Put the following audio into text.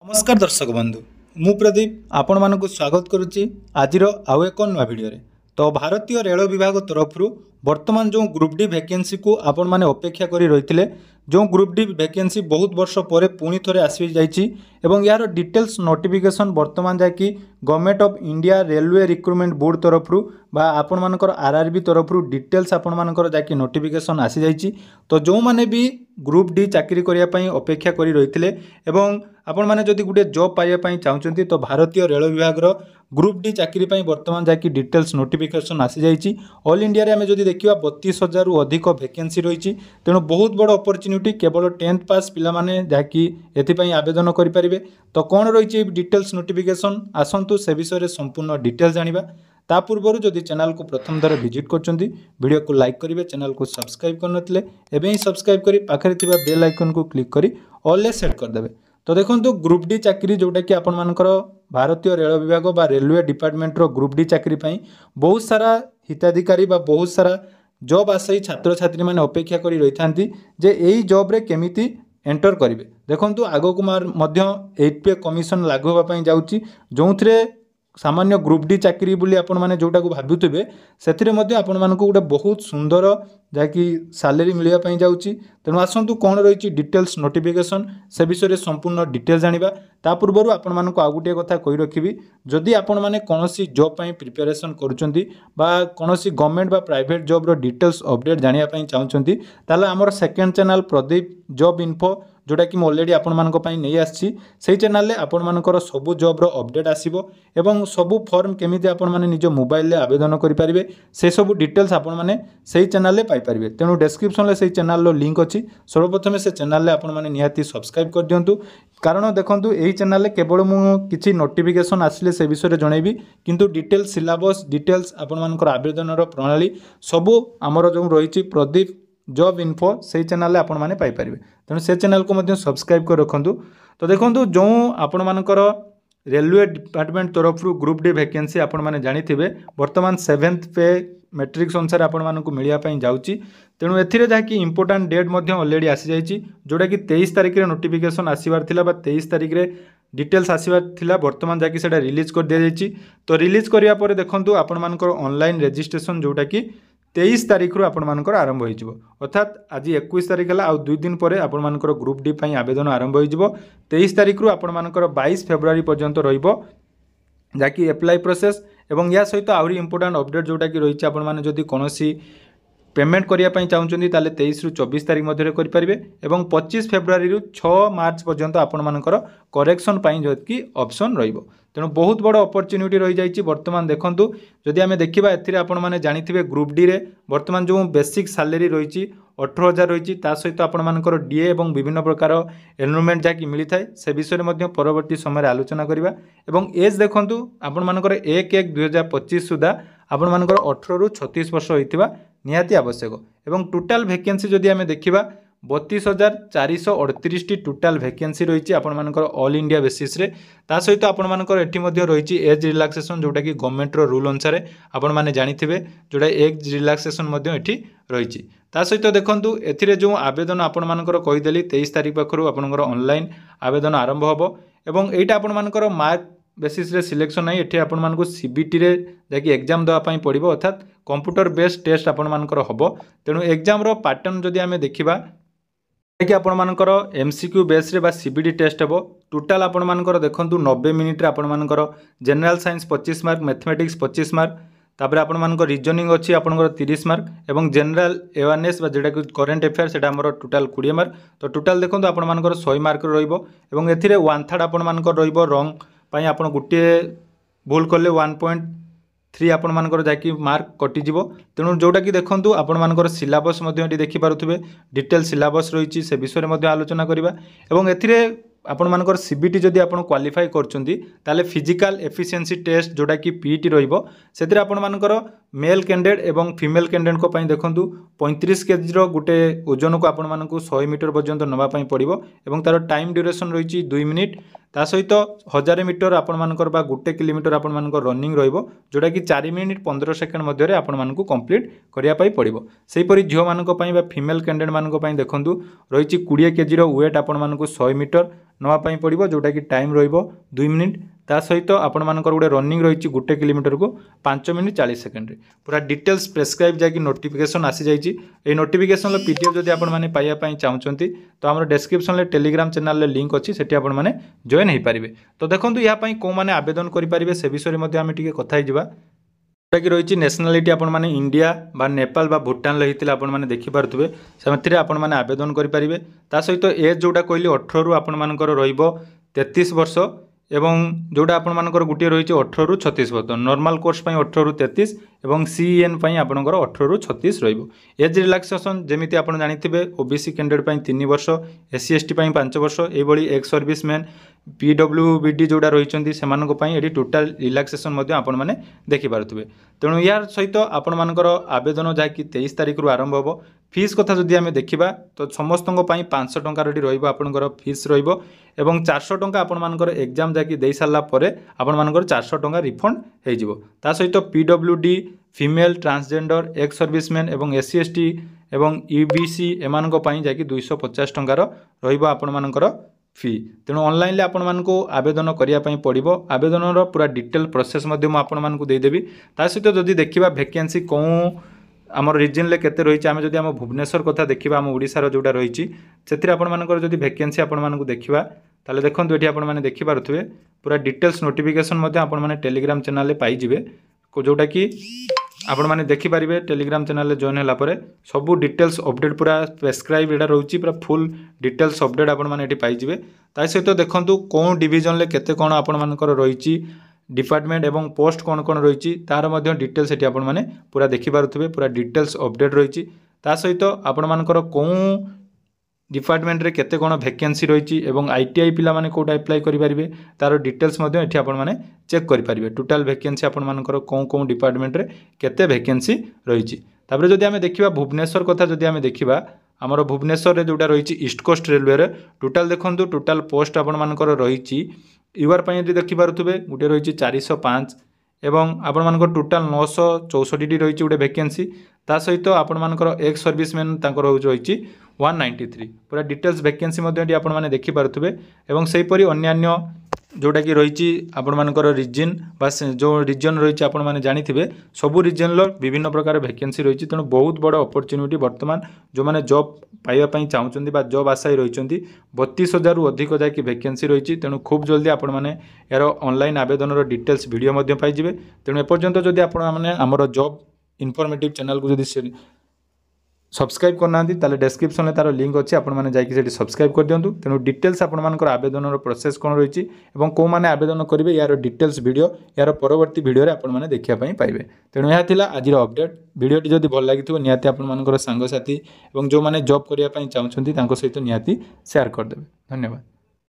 नमस्कार दर्शक बंधु मु प्रदीप आपण मानक स्वागत करुच्ची आज आउ एक नुआ भिडियो तो भारतीय रेल विभाग तरफ वर्तमान जो ग्रुप डी वैकेंसी को आपण माने अपेक्षा करी रही जो ग्रुप डी वैकेंसी बहुत वर्ष पर पुणी थे आसी जाइए यार डिटेल्स नोटिफिकेशन वर्तमान जाकि government of India railway recruitment board तरफ बा आपण मानकर आरआरबी तरफ डिटेल्स आपण मानकर जाकि नोटिफिकेशन आसी जाइए तो जो माने भी ग्रुप डी चाकरी करिया पई अपेक्षा करी रही एवं आपण माने जदि गोटे जॉब पाइबा पई चाहउचंती तो भारतीय रेल विभाग रो ग्रुप डी चाकरी पई वर्तमान जाकि डिटेल्स नोटिफिकेशन आसी जाइए ऑल इंडिया रे हमें जदि देखिबा 32,000 रु अधिक वैकेंसी रही तेणु बहुत बड़ अपॉर्चुनिटी केवल 10th पास पिला माने जाकि एथि पई आवेदन करि परिबे तो कोन रही डिटेल्स नोटिफिकेशन आसंतु से विषय रे संपूर्ण डिटेल्स जानिबा ता पूर्व जदि चैनल को प्रथम थर विजिट करछंती वीडियो को लाइक करेंगे चैनल को सब्सक्राइब करनथिले एबे ही सब्सक्राइब करी पाखरे थिबा बेल आइकन को क्लिक करी ऑल ले सेट कर देबे तो देखो ग्रुप डी चाकरी जोटा कि आपण मानकर भारतीय रेल विभाग बा रेलवे डिपार्टमेंट रो ग्रुप डी चाकरी पई बहुत सारा हिताधिकारी बा बहुत सारा जॉब आशायी छात्र छात्री माने अपेक्षा करी रही थांती जे एई जॉब रे केमिति एंटर करिवे देखंतु आगो कुमार मध्य 8 पे कमिशन लागू होबा पई जाउची जोंथरे सामान्य ग्रुप डी चाकरी बोली आपण माने जोटा को भाबुथिबे सेथिरे मध्ये आपण मानकु गोटे बहुत सुंदर जाकि सैलरी मिलिया पई जाउची तेणु आसंतु कोन रहिची डिटेल्स नोटिफिकेशन से विषय रे संपूर्ण डिटेल्स जानिबा ता पूर्वरु आपण मानकु आ गुटे कथा कहि रखिबी जदि आपण माने कोनोसी जॉब पई प्रिपरेशन करूचंती बा कोनोसी गवर्नमेंट बा प्राइवेट जॉब रो डिटेल्स अपडेट जानिया पई चाहउचंती ताले हमर second channel Pradeep job info जोटा कि ऑलरेडी आपण मानक पई नै आछि सेही चैनल रे आपण मानकर सबु जॉब रो अपडेट आसीबो एवं सबु फॉर्म केमिति आपण माने निज मोबाइल रे आवेदन करि परिबे से सबु डिटेल्स आपण माने सेही चैनल रे पाई परिबे तेनु डिस्क्रिप्शन रे सेही चैनल रो लिंक अछि सर्वप्रथम से चैनल रे आपण माने निहाती सब्सक्राइब कर दियंतु कारण देखंतु एही चैनल रे केवल मु किछि नोटिफिकेशन आसिले से विषय रे जणैबी किंतु डिटेल्स सिलेबस डिटेल्स आपण मानकर आवेदन रो प्रणाली सबु हमर जो रहिछि प्रदीप जॉब इन्फो से चैनल आपण माने पाई परिबे तेणु से चैनल को मध्य सब्सक्राइब कर रखंतु तो देखंतु जो आपण मानकर रेलवे डिपार्टमेंट तरफ ग्रुप डी वैकेंसी आपण माने जानिथिबे वर्तमान 7th पे मैट्रिक्स अनुसार आपण मानकु मिलिया पई जाउची तेणु एथिरे जाकि इंपोर्टेंट डेट मध्य ऑलरेडी आसी जाइची जोटा कि 23 तारिख रे नोटिफिकेशन आसीबार थिला बा 23 तारिख रे डिटेल्स आसीबार थिला वर्तमान जाकि सेटा रिलीज कर दिया जाइची तो रिलीज करिया परे देखंतु आपण मानकर ऑनलाइन रजिस्ट्रेशन जोटा कि 23 तारिख रु आपण मानकर आरंभ होइजिवो अर्थात आज 21 तारिख हला आ 2 दिन परे आपण मानकर ग्रुप डी पई आवेदन आरंभ होइजिवो 23 तारिख रु आपण मानकर 22 फेब्रुआरी पर्यंत रहिबो जाकि अप्लाई प्रोसेस एवं या सहित आउरी इंपोर्टेंट अपडेट जोटा कि रहिछि आपण माने जदि कोनोसी पेमेंट करिया पई चाहउचंदी ताले 23 रु 24 तारिख मध्ये करि परिबे एवं 25 फेब्रुआरी रु 6 मार्च पर्यंत आपण मानकर करेक्शन पई जदि ऑप्शन रहिबो तेणु बहुत बड़ अपॉर्चुनिटी रही जाइए वर्तमान देखंतु जदि आमे देखिबा एथिरे आपण माने जानिथिबे ग्रुप डी रे वर्तमान जो बेसिक सैलरी रही 18,000 रही सहित आपण मानकर डीए एवं विभिन्न प्रकार एनरोलमेंट जाकि मिली थाए से विषय में मध्य परवर्ती समय आलोचना करिबा एवं एज देखंतु आपण मानकर 1/1/2025 सुधा आपण मानकर 18 रु 36 वर्ष होइतिबा निहाती आवश्यक एवं टोटल वैकेंसी जदि आमे देखिबा 32,438 टी टोटाल वैकेंसी रही आपण मानकर ऑल इंडिया बेसिस रे ता सहित आपण मानकर एठी मध्ये रही एज रिलैक्सेशन जोटा कि गवर्नमेंट रो रूल अनुसार आपण माने जानिथिबे जोटा एज रिलैक्सेशन मध्ये एठी रही ता सहित देखंतु एथिरे जो आवेदन आपण मानकर कहिदेली 23 तारिख पाखरु आपनकर ऑनलाइन आवेदन आरंभ होबो एवं एटा आपण मानकर मार्क बेसिस रे सिलेक्शन नाही एठी आपण मानको सीबीटी रे जाकि एग्जाम दवा पई पड़िबो अर्थात कंप्यूटर बेस्ड टेस्ट आपण मानकर होबो तेनु एग्जाम रो पैटर्न जदि आमे देखिबा कि आपण मानकर एमसीक्यू बेस रे बा सीबीडी टेस्ट हेबो टोटल आपण मानकर देखंतु 90 मिनिट रे आपण मानकर general science 25 mark mathematics 25 mark तापर आपण मानकर रीजनिंग अछि आपनकर 30 मार्क एवं जनरल अवेयरनेस बा जेटा करंट अफेयर सेटा हमर टोटल 20 मार्क तो टोटल देखंतु आपण मानकर 100 मार्क रहइबो एवं एथिरे 1/3 आपण मानकर रहइबो रॉन्ग पई आपण गुटे भूल करले 1.3 आपण मानकर जाकि मार्क कटिजिवो तेणु जोटा कि देखंतु आपण मानकर सिलेबस मध्ये देखि पारुथिबे डिटेल सिलेबस रहिछि से विषय मध्ये आलोचना करिबा एवं एथिरे आपण मानकर सीबीटी जदि आपण क्वालिफाई करचंती ताले फिजिकल एफिशिएंसी टेस्ट जोटा कि पीटी रहिबो सेतिर आपण मानकर मेल कैंडिडेट एवं फीमेल कैंडिडेट को पई देखंतु 35 केजी रो गुटे ओजन को आपण मानकु 100 मीटर पर्यंत नबा पई पड़िबो एवं तार टाइम ड्यूरेशन रहिछि 2 मिनिट ता सहित 1000 मीटर आपण मानकर बा 1 किलोमीटर आपण मानकर रनिंग रहिबो जोटा कि 4 मिनिट 15 सेकंड मध्ये रे आपण मानकु कंप्लीट करिया पई पड़िबो सेही परि झियो मानक पई बा फीमेल कैंडिडेट मानक पई देखंतु रहिछि 20 केजी रो वेट आपण मानकु 100 मीटर नापी पड़ो जोटा कि टाइम रो2 मिनिट ता सहित आपंकर गोटे रनिंग रही 1 किलोमीटर को 5 मिनिट 40 सेकेंड पूरा डिटेल्स प्रेस्क्राइब जैक नोटिफिकेशन आसी जाइए नोटिफिकेशन पीडीएफ जब आपने पाइबा चाहते तो आम डिस्क्रिप्शन में टेलीग्राम चैनल लिंक अच्छी से आपने जॉइन हो पारे। तो देखो यहाँ कौ मैंने आवेदन करेंगे से विषय में आम टे कथा जोटा कि रही नेशनालीटी आपने इंडिया बा नेपाल बा भूटान होता आपने देखिपे से आपने आवेदन करेंगे। ता सहित एज जोटा कहली 18 रु आपर रो33 वर्ष एवं जोटा आपर गोटे रही 18 रु 36 वर्ष नॉर्मल कोर्स 18 रु 33 एवं सीएन आपंकर 18 रु 36 एज रिलैक्सेशन जमी आप जानते ओबीसी कैंडिडेट 3 वर्ष एससी एसटी 5 वर्ष ये एक्स सर्विस मैन पीडब्ल्यूबीडी जोड़ा रही से टोटाल रिलैक्सेशन आपने देखिपे। तेणु यार सहित आपण मानकर आवेदन जहाँकि 23 तारिख रु आरंभ हो फीस कथा जदि आम देखा तो समस्त 500 टंका रही फीस रही 400 टंका आपर एग्जाम जहाँकि दे सारापर आपर 400 टंका रिफंड हो सहित PWD female transgender ex serviceman एवं एससी एसटी एवं यूबीसी एमान जहाँकि 250 टंकार रही फी। तेणु ऑनलाइन आपको आवेदन करने पड़ो आवेदन पूरा डिटेल प्रोसेस आपको देदेवी। ता सहित जदि देखा वैकेंसी कौन आमर रिजन में केते रही आम जब भुवनेश्वर कथा देखा आम ओडिशार जोटा रही से आपर जब वैकेंसी आपको देखा ताले देखो ये आपने देखिपे पूरा डिटेल्स नोटिफिकेशन आपने टेलीग्राम चैनल में पाइबे जोटा कि आपण मैंने देखिपारे टेलीग्राम चैनल जॉइन होगापर सबू डिटेल्स अपडेट पूरा प्रेस्क्राइब यहाँ रोचे पूरा फुल डिटेल्स अपडेट आपने पाइबे। ता सहित देखूँ कौन डिविजन में केते कौन आपर रही डिपार्टमेंट एवं पोस्ट कौन कौन रही तार डिटेल्स ये आपने पूरा देखिपे पूरा डिटेल्स अपडेट रही सहित आपर कौन डिपार्टमेंट रे केते कोन वैकेंसी रही आईटीआई पिला माने कोटा अप्लाई करि परिबे तार डिटेल्स मध्ये एठी आपण माने चेक करि परिबे टोटल वैकेंसी आपण मानकर कोन कोन डिपार्टमेंट रे केते वैकेंसी रही। तापर जदि आमे देखिबा भुवनेश्वर कथा जदि आमे देखिबा हमर भुवनेश्वर रे जोटा रही ईस्ट कोस्ट रेलवे रे टोटल देखंतु टोटल पोस्ट आपण मानकर रही यूआर पई जदि देखि पारुथबे गुटे रही 405 एवं आपण मानकर टोटल 964 रही गोटे वैकेंसी ता सहित आपण मानकर एक्स सर्विसमैन तांकर रही 193 पूरा डिटेल्स वैकेंसी आपने देखिपे एवं सेहीपरि अन्यान्य जोटा कि रही आपण मानकर रिजन बा जो रिजन रही आपने जानिथिबे सबू रिजन विभिन्न प्रकार वैकेंसी रही। तेणु बहुत बड़ अपॉर्चुनिटी वर्तमान जो मैंने जॉब पाइबा चाहते जॉब आशायी रही 32,000 रु अधिक जाकि वैकेंसी रही। तेणु खूब जल्दी आपण मैंने यार ऑनलाइन आवेदन डिटेल्स वीडियो पाइबे। तेणु एपर्यंत जदि आमर जॉब इनफॉर्मेटिव चैनल को जदि सब्सक्राइब करना ताले डिस्क्रिप्शन में तार लिंक अच्छी आपने जाकि सब्सक्राइब कर दिंतु। तेणु डिटेल्स आपर आवेदन प्रोसेस कौन रही और कौ मैंने आवेदन करेंगे यार डिटेल्स वीडियो यार परवर्ती वीडियो आपने देखापी पाइबे। तेणु यह था आज अपडेट वीडियोटी जब भल लगी निहाती आपर सांगसाथी और जो मैंने जॉब करने चाहते सहित निहाती शेयर करदे। धन्यवाद।